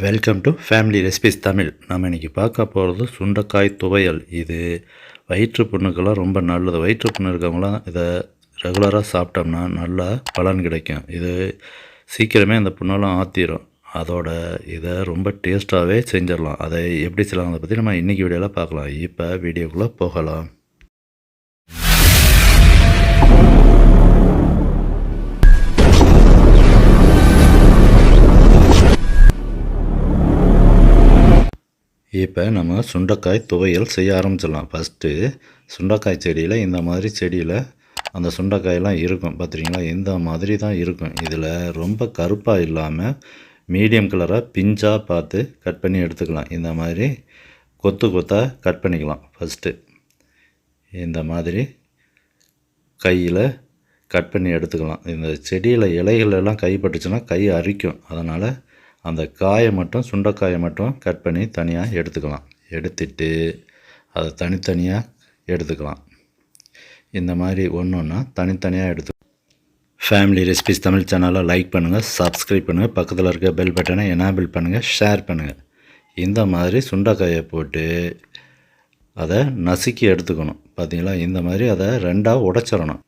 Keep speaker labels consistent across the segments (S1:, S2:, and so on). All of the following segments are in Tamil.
S1: Welcome to family recipes Tamil. நம்ம இன்றைக்கி பார்க்க போகிறது சுண்டைக்காய் துவையல். இது வயிற்று புண்ணுக்கெல்லாம் ரொம்ப நல்லது. வயிற்று புண்ணு இருக்கவங்களாம் இதை ரெகுலராக சாப்பிட்டோம்னா நல்லா பலன் கிடைக்கும். இது சீக்கிரமே அந்த புண்ணெல்லாம் ஆற்றிடும். அதோட இதை ரொம்ப டேஸ்ட்டாகவே செஞ்சிடலாம். அதை எப்படி செய்யலாம் அதை பற்றி நம்ம இன்றைக்கி வீடியோவில் பார்க்கலாம். இப்போ வீடியோக்குள்ளே போகலாம். இப்போ நம்ம சுண்டைக்காய் துவையல் செய்ய ஆரம்பிச்சிடலாம். ஃபஸ்ட்டு சுண்டைக்காய் செடியில் இந்த மாதிரி செடியில் அந்த சுண்டைக்காயெல்லாம் இருக்கும் பார்த்துட்டிங்களா, இந்த மாதிரி தான் இருக்கும். இதில் ரொம்ப கருப்பாக இல்லாமல் மீடியம் கலராக பிஞ்சாக பார்த்து கட் பண்ணி எடுத்துக்கலாம். இந்த மாதிரி கொத்து கொத்தாக கட் பண்ணிக்கலாம். ஃபஸ்ட்டு இந்த மாதிரி கையில் கட் பண்ணி எடுத்துக்கலாம். இந்த செடியில் இலைகள் எல்லாம் கைப்பட்டுச்சுன்னா கை அரிக்கும். அதனால் அந்த காயை மட்டும் சுண்டைக்காயை மட்டும் கட் பண்ணி தனியாக எடுத்துக்கலாம். எடுத்துட்டு அதை தனித்தனியாக எடுத்துக்கலாம். இந்த மாதிரி ஒன்று ஒன்றா தனித்தனியாக ஃபேமிலி ரெசிபிஸ் தமிழ் சேனலை லைக் பண்ணுங்கள், சப்ஸ்கிரைப் பண்ணுங்கள், பக்கத்தில் இருக்க பெல் பட்டனை எனேபிள் பண்ணுங்கள், ஷேர் பண்ணுங்கள். இந்த மாதிரி சுண்டைக்காயை போட்டு அதை நசுக்கி எடுத்துக்கணும். பார்த்திங்களா, இந்த மாதிரி அதை ரெண்டாக உடைச்சிடணும்.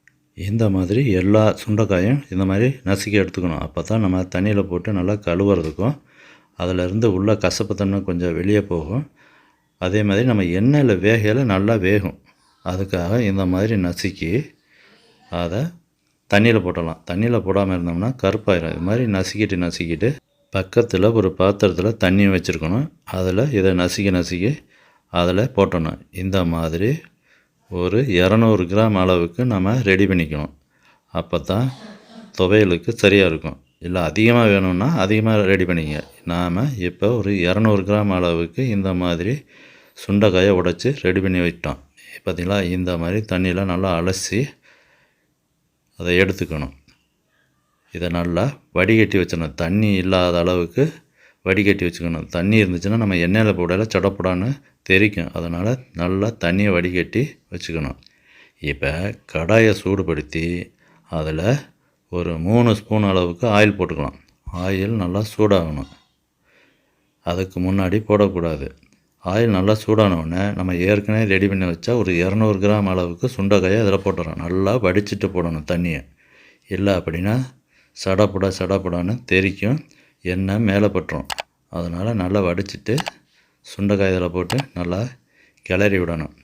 S1: இந்த மாதிரி எல்லா சுண்டைக்காயும் இந்த மாதிரி நசுக்கி எடுத்துக்கணும். அப்போ தான் நம்ம தண்ணியில் போட்டு நல்லா கழுவுறதுக்கும் அதிலேருந்து உள்ள கசப்பு தன்மை கொஞ்சம் வெளியே போகும். அதே மாதிரி நம்ம எண்ணெயில் வேகையில் நல்லா வேகும். அதுக்காக இந்த மாதிரி நசுக்கி அதை தண்ணியில் போட்டலாம். தண்ணியில் போடாமல் இருந்தோம்னா கருப்பாயிடும். இது மாதிரி நசுக்கிட்டு பக்கத்தில் ஒரு பாத்திரத்தில் தண்ணி வச்சுருக்கணும். அதில் இதை நசுக்கி அதில் போட்டணும். இந்த மாதிரி ஒரு 200 கிராம் அளவுக்கு நம்ம ரெடி பண்ணிக்கணும். அப்போ தான் துவையலுக்கு சரியாக இருக்கும். இல்லை அதிகமாக வேணும்னா அதிகமாக ரெடி பண்ணிங்க. நாம் இப்போ ஒரு 200 கிராம் அளவுக்கு இந்த மாதிரி சுண்டைக்காயை உடைச்சி ரெடி பண்ணி வச்சிட்டோம். பார்த்திங்களா, இந்த மாதிரி தண்ணியில் நல்லா அலசி அதை எடுத்துக்கணும். இதை நல்லா வடிகட்டி வச்சிடணும். தண்ணி இல்லாத அளவுக்கு வடிகட்டி வச்சுக்கணும். தண்ணி இருந்துச்சுன்னா நம்ம எண்ணெயில் போடல சடப்படான்னு தெரிக்கும். அதனால் நல்லா தண்ணியை வடிகட்டி வச்சுக்கணும். இப்போ கடாயை சூடுபடுத்தி அதில் ஒரு 3 ஸ்பூன் அளவுக்கு ஆயில் போட்டுக்கலாம். ஆயில் நல்லா சூடாகணும். அதுக்கு முன்னாடி போடக்கூடாது. ஆயில் நல்லா சூடானவுடனே நம்ம ஏற்கனவே ரெடி பண்ணி வச்சா ஒரு 200 கிராம் அளவுக்கு சுண்டைக்காயை அதில் போட்டுறோம். நல்லா வடிச்சிட்டு போடணும் தண்ணியை. இல்லை அப்படின்னா சடப்படான்னு தெரிக்கும், எண்ணெய் மேலே பட்டுரும். அதனால் நல்லா வடிச்சிட்டு சுண்டைக்காய் இதில் போட்டு நல்லா கிளறி விடணும்.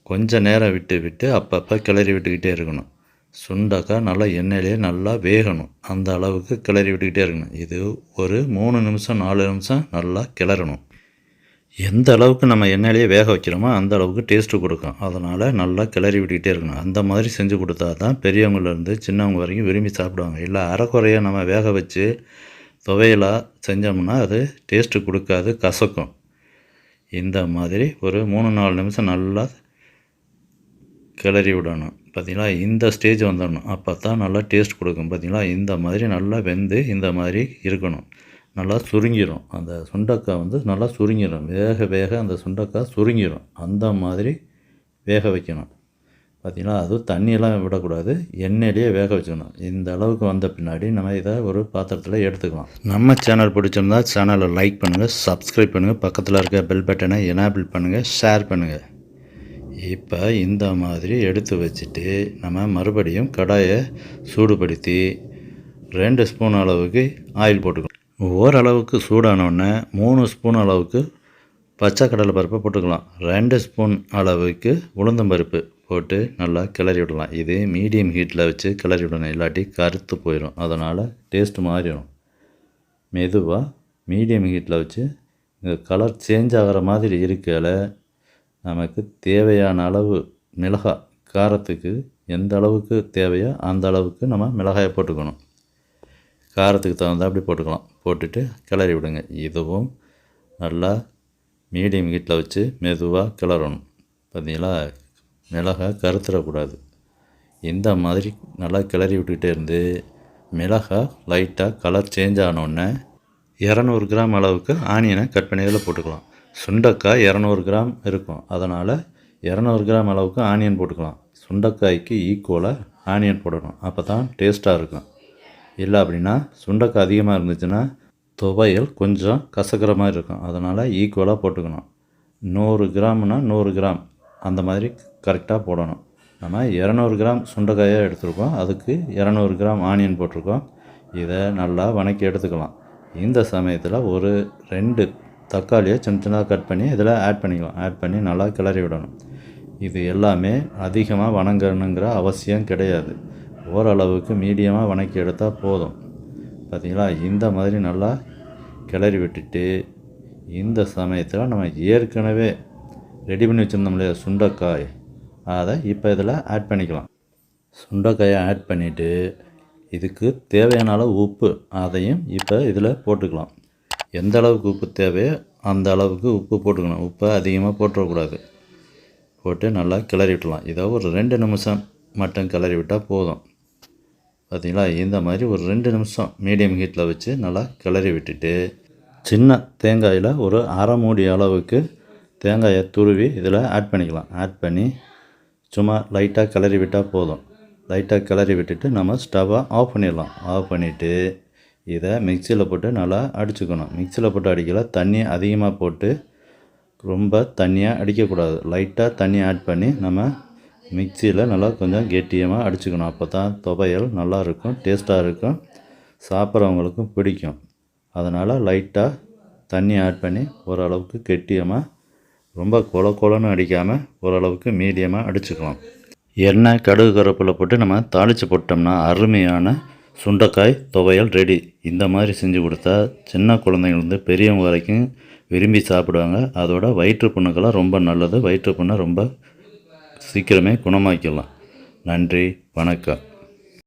S1: கொஞ்சம் நேரம் விட்டு அப்பப்போ கிளறி விட்டுக்கிட்டே இருக்கணும். சுண்டைக்காய் நல்லா எண்ணெயிலே நல்லா வேகணும். அந்த அளவுக்கு கிளறி விட்டுக்கிட்டே இருக்கணும். இது ஒரு 3 நிமிஷம் 4 நிமிஷம் நல்லா கிளறணும். எந்த அளவுக்கு நம்ம எண்ணெயிலேயே வேக வைக்கிறோமோ அந்த அளவுக்கு டேஸ்ட்டு கொடுக்கும். அதனால் நல்லா கிளறி விட்டுக்கிட்டே இருக்கணும். அந்த மாதிரி செஞ்சு கொடுத்தா தான் பெரியவங்கலேருந்து சின்னவங்க வரைக்கும் விரும்பி சாப்பிடுவாங்க. இல்லை அரைக்குறையாக நம்ம வேக வச்சு துவையலாக செஞ்சோம்னா அது டேஸ்ட்டு கொடுக்காது, கசக்கும். இந்த மாதிரி ஒரு 3-4 நிமிஷம் நல்லா கிளறி விடணும். பார்த்திங்களா, இந்த ஸ்டேஜ் வந்துடணும். அப்போ தான் நல்லா டேஸ்ட் கொடுக்கும். பார்த்திங்களா, இந்த மாதிரி நல்லா வெந்து இந்த மாதிரி இருக்கணும். நல்லா சுருங்கிடும். அந்த சுண்டைக்காய் நல்லா சுருங்கிடும். வேக அந்த சுண்டைக்காய் சுருங்கிடும். அந்த மாதிரி வேக வைக்கணும். பார்த்திங்களா, அதுவும் தண்ணியெல்லாம் விடக்கூடாது, எண்ணெயிலேயே வேக வச்சுக்கணும். இந்த அளவுக்கு வந்த பின்னாடி நம்ம இதை ஒரு பாத்திரத்தில் எடுத்துக்கலாம். நம்ம சேனல் பிடிச்சிருந்தா சேனலை லைக் பண்ணுங்கள், சப்ஸ்கிரைப் பண்ணுங்கள், பக்கத்தில் இருக்க பெல் பட்டனை எனேபிள் பண்ணுங்கள், ஷேர் பண்ணுங்கள். இப்போ இந்த மாதிரி எடுத்து வச்சுட்டு நம்ம மறுபடியும் கடாயை சூடுபடுத்தி 2 ஸ்பூன் அளவுக்கு ஆயில் போட்டுக்கலாம். ஓரளவுக்கு சூடானோடனே 3 ஸ்பூன் அளவுக்கு பச்சை கடலை பருப்பை போட்டுக்கலாம். 2 ஸ்பூன் அளவுக்கு உளுந்தம்பருப்பு போட்டு நல்லா கிளறி விடலாம். இது மீடியம் ஹீட்டில் வச்சு கிளறி விடணும், இல்லாட்டி கருத்து போயிடும். அதனால் டேஸ்ட்டு மாறிடும். மெதுவாக மீடியம் ஹீட்டில் வச்சு இந்த கலர் சேஞ்ச் ஆகிற மாதிரி இருக்கல நமக்கு தேவையான அளவு மிளகாய், காரத்துக்கு எந்த அளவுக்கு தேவையோ அந்த அளவுக்கு நம்ம மிளகாயை போட்டுக்கணும். காரத்துக்கு தகுந்த அப்படி போட்டுக்கலாம். போட்டுட்டு கிளறி விடுங்க. இதுவும் நல்லா மீடியம் ஹீட்டில் வச்சு மெதுவாக கிளறணும். பார்த்திங்களா, மிளகாய் கருத்துடக்கூடாது. இந்த மாதிரி நல்லா கிளறி விட்டுக்கிட்டே இருந்து மிளகாய் லைட்டாக கலர் சேஞ்ச் ஆனோடனே 200 கிராம் அளவுக்கு ஆனியனை கட் பண்ணி இதில் போட்டுக்கலாம். சுண்டைக்காய் 200 கிராம் இருக்கும். அதனால் 200 கிராம் அளவுக்கு ஆனியன் போட்டுக்கலாம். சுண்டைக்காய்க்கு ஈக்குவலாக ஆனியன் போடணும். அப்போ தான் டேஸ்ட்டாக இருக்கும். இல்லை அப்படின்னா சுண்டைக்காய் அதிகமாக இருந்துச்சுன்னா துவையல் கொஞ்சம் கசக்கிற மாதிரி இருக்கும், அதனால் ஈக்குவலாக போட்டுக்கணும். 100 கிராம்னா 100 கிராம் அந்த மாதிரி கரெக்டாக போடணும். நம்ம 200 கிராம் சுண்டைக்காயாக எடுத்துருக்கோம், அதுக்கு 200 கிராம் ஆனியன் போட்டிருக்கோம். இதை நல்லா வணக்கி எடுத்துக்கலாம். இந்த சமயத்தில் ஒரு 2 தக்காளியை சின்ன சின்னதாக கட் பண்ணி இதில் ஆட் பண்ணிக்கலாம். ஆட் பண்ணி நல்லா கிளறி விடணும். இது எல்லாமே அதிகமாக வணங்கணுங்கிற அவசியம் கிடையாது, ஓரளவுக்கு மீடியமாக வணக்கி எடுத்தால் போதும். பார்த்திங்களா, இந்த மாதிரி நல்லா கிளறி விட்டுட்டு இந்த சமயத்தில் நம்ம ஏற்கனவே ரெடி பண்ணி வச்சுருந்தோம் இல்லையா சுண்டைக்காய், அதை இப்போ இதில் ஆட் பண்ணிக்கலாம். சுண்டைக்காயை ஆட் பண்ணிவிட்டு இதுக்கு தேவையான அளவு உப்பு அதையும் இப்போ இதில் போட்டுக்கலாம். எந்த அளவுக்கு உப்பு தேவையோ அந்த அளவுக்கு உப்பு போட்டுக்கணும். உப்பை அதிகமாக போட்டுறக்கூடாது. போட்டு நல்லா கிளறி விட்டுலாம். இதை ஒரு 2 நிமிஷம் மட்டும் கிளறி விட்டால் போதும். பார்த்திங்களா, இந்த மாதிரி ஒரு 2 நிமிஷம் மீடியம் ஹீட்டில் வச்சு நல்லா கிளறி விட்டுட்டு சின்ன தேங்காயில் ஒரு அரை மூடி அளவுக்கு தேங்காயை துருவி இதில் ஆட் பண்ணிக்கலாம். ஆட் பண்ணி சும்மா லைட்டாக கிளறி விட்டால் போதும். லைட்டாக கிளறி விட்டுட்டு நம்ம ஸ்டவ்வை ஆஃப் பண்ணிடலாம். ஆஃப் பண்ணிவிட்டு இதை மிக்சியில் போட்டு நல்லா அடிச்சுக்கணும். மிக்சியில் போட்டு அடிக்கல, தண்ணி அதிகமாக போட்டு ரொம்ப தண்ணியாக அடிக்கக்கூடாது. லைட்டாக தண்ணி ஆட் பண்ணி நம்ம மிக்சியில் நல்லா கொஞ்சம் கெட்டியமாக அடிச்சுக்கணும். அப்போ தான் துவையல் நல்லாயிருக்கும், டேஸ்ட்டாக இருக்கும், சாப்பிட்றவங்களுக்கும் பிடிக்கும். அதனால் லைட்டாக தண்ணி ஆட் பண்ணி ஓரளவுக்கு கெட்டியமாக, ரொம்ப கொலன்னு அடிக்காமல் ஓரளவுக்கு மீடியமாக அடிச்சுக்கலாம். எண்ணெய் கடுகு கருவேப்பிலை போட்டு நம்ம தாளித்து போட்டோம்னா அருமையான சுண்டைக்காய் துவையல் ரெடி. இந்த மாதிரி செஞ்சு கொடுத்தா சின்ன குழந்தைங்கள்லேருந்து பெரியவங்க வரைக்கும் விரும்பி சாப்பிடுவாங்க. அதோட வயிற்று புண்ணுக்கெல்லாம் ரொம்ப நல்லது. வயிற்று புண்ணை ரொம்ப சீக்கிரமே குணமாக்கிடலாம். நன்றி, வணக்கம்.